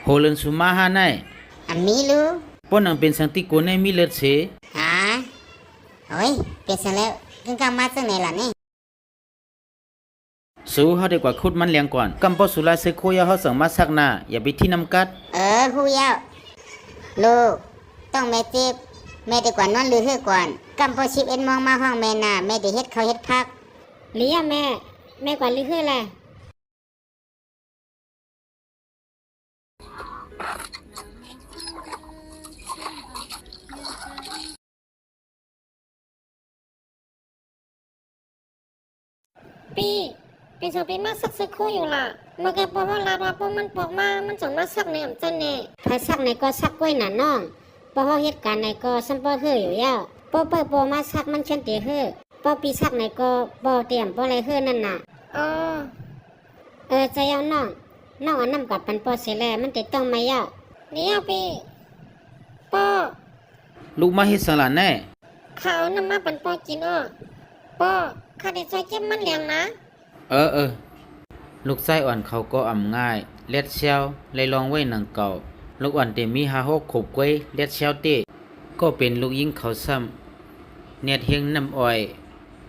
โหเลินสุมาหาไนอันมีลูป้อนนังเป็นสังติโกในมีเลือดเสหาโอ้ยเปลี่ยนซะแล้วกึ่งกลางมาจังไหนล่ะนี่สู้เฮาได้กว่าคุดมันเลี้ยงก่อนกำปอสุลาเซโคยาเฮาสั่งมาสักหน้าอย่าไปที่นำกัดฮู้ยาวลูกต้องแม่เจ็บแม่ดีกว่านอนลือฮื้อก่อนกำปอ11 โมงมาห้องแม่น่ะแม่ได้เฮ็ดข้าวเฮ็ดผักเลียแม่กว่าลือฮื้อแหละปีสองปีมาสักคู่อยู่ล่ะเมื่อกี้พอว่าลาดว่าพอมันปอกมามันจังมาสักเนี่ยจันเนี่ยถ้าสักในก็สักกล้วยหน่ะน้องพอเหตุการณ์ในก็สัมปอเฮืออยู่ยาวพอเปิดปอมาสักมันเช่นเตะเฮือพอปีสักในก็ปอเตรียมปออะไรเฮือนั่นน่ะใจเอาน้องอันนำกับปันปอเสร็จแล้วมันติดต้องไหมยาวนี่ยปีปอลูกมาเฮ็ดสังหลานแน่เขานำมาปันปอกินปอข้าได้ใจเก็บมันเลี้ยงนะลูกไส้อ่อนเขาก็อ่ำง่ายเล็ดเชียวเลยลองไว้หนังเก่าลูกอ่อนเตมี5-6 ขบกล้วยเล็ดเชียวเตก็เป็นลูกยิงเขาซ้ำเนียดเฮงน้ำอ้อย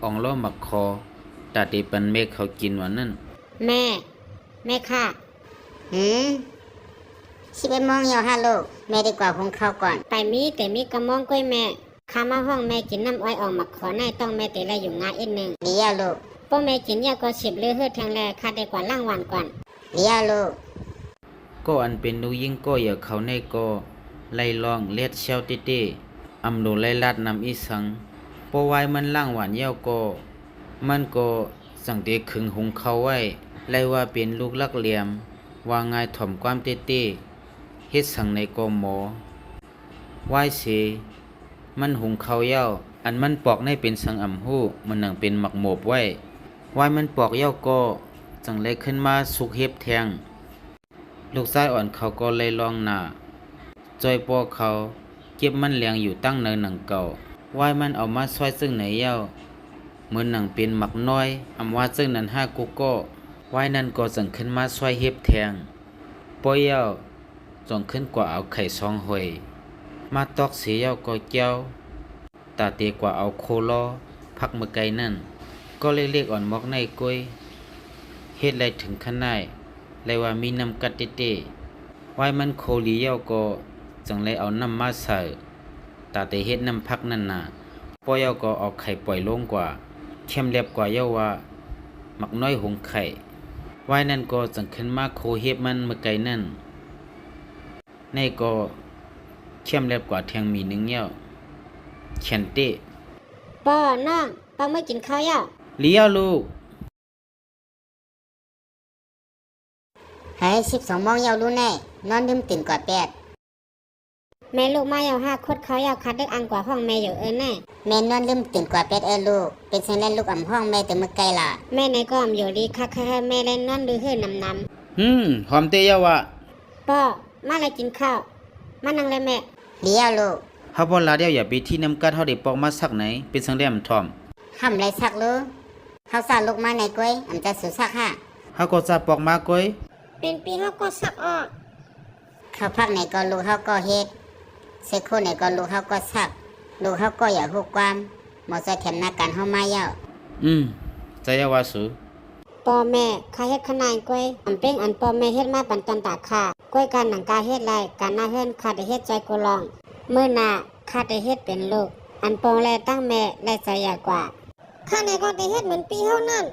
อ่องล้อหมักคอตาเตปันเมฆเขากินวันนั้นแม่ค่ะ11 โมงยาวฮัลโหลแม่ดีกว่าหุงข้าวก่อนแต่มีกระมองกล้วยแม่ข้ามาห้องแม่กินน้ำอ้อยออกหมักขอในต้องแม่เตะละอยู่งาอีกนึงเดี๋ยวลูกป้อแม่กินยาก็10เลือเฮือแทงแลคาได้กว่าล่างวันก่อนเดี๋ยวลูกก็อันเป็นลูกยิงก็อย่าเขาในก็ไล่ลองเล็ดเชียวเต้อำโดไล่ลาดนำอีสังปอไว้มันล่างหวานเย้าก็มันก็สังเตขึงหุงเขาไว้ไล่ว่าเป็นลูกลักเหลี่ยมว่าง่ายถ่อมความเต้เฮ็ดสังในก็หมอไหว้เสมันหุงเขาเย้าอันมันปอกในเป็นสังอ่ำหู้มันนังเป็นหมักหมบไว้มันปอกเย้าก็จังเลยขึ้นมาสุกเฮ็บแทงลูกชายอ่อนเขาก็เลยลองหน้าจอยปอเขาเก็บมันเลี้ยงอยู่ตั้งเนินหนังเก่ามันเอามาซอยซึ่งไหนเย้าเหมือนหนังเป็นหมักน้อยอำว่าซึ่งนั้น5กุก็นั่นก็จังขึ้นมาซอยเฮ็บแทงปอยเย้าจงขึ้นกว่าเอาไข่ซองหอยมาตอกเสียเย้าก็เจ้าตาเตกว่าเอาโคลอพักเมื่อไกลนั่นก็เล็กๆอ่อนมอกในกล้วยเฮ็ดไรถึงขนาดเลยว่ามีน้ำกัดเต้มันโคลีเย้าก็จังเลยเอาน้ำมาใส่ตาเตเฮ็ดน้ำพักนั่นน่ะปอเย้าก็เอาไข่ปล่อยลงกว่าเข้มเรียบกว่าเย้าว่าหมักน้อยหงไข่นั่นก็จังขึ้นมาโคเฮ็บมันเมื่อไกลนั่นในก็เข้มเรียบกว่าแทงมีหนึ่งเย้าเขียนเต้ป้อน้องป้าไม่กินข้าวย่าเลี้ยวลูก12 โมงยาวรู้แน่นอนดื่มตื่นกว่า8แม่ลูกมายาว5 ขวดข้าวยาวคัดดึกอังกว่าห้องแม่อยู่แน่แม่นอนลืมตื่นกว่า8ลูกเป็นเช่นนั้นลูกอ่ำห้องแม่แต่เมื่อไกลล่ะแม่ในก็อ่ำอยู่ดีค่ะแม่เล่นนอนดูเฮือนน้หอมเตยาวะป้อมาเลยกินข้าวมานั่งเลยแม่เดี๋ยวลูกเฮาบ่ลาเดียวอย่าไปที่น้ำกัดเฮาได้ปอกมาสักไหนเป็นสังแดมทอมห้ำไรสักลูกเฮาสาลูกมาในก้อยอำจะสุสักค่ะเฮาก็จะปอกมาก้อยเป็นปีเฮาก็สักออกข้าวพักไหนก็ลูกเฮาก็เฮ็ดเสโคไหนก็ลูกเฮาก็สักลูกเฮาก็อย่าฮู้ความหมอใส่แถมหน้ากันเฮามาเย้าใจยาวาสูป้อแม่ข้าเฮ็ดขนายก้อยอำเป้งอันป้อแม่เฮ็ดมาปันตอนตาค่ะก้อยการหนังกาเฮ็ดไรการหน้าเฮือนข้าได้เฮ็ดใจก็ลองเมื่อหน้าข้าได้เฮ็ดเป็นลูกอันปองแลตั้งแม่ได้ใจใหญ่กว่าข้าในก็ได้เฮ็ดเหมือนปีเฮานั่น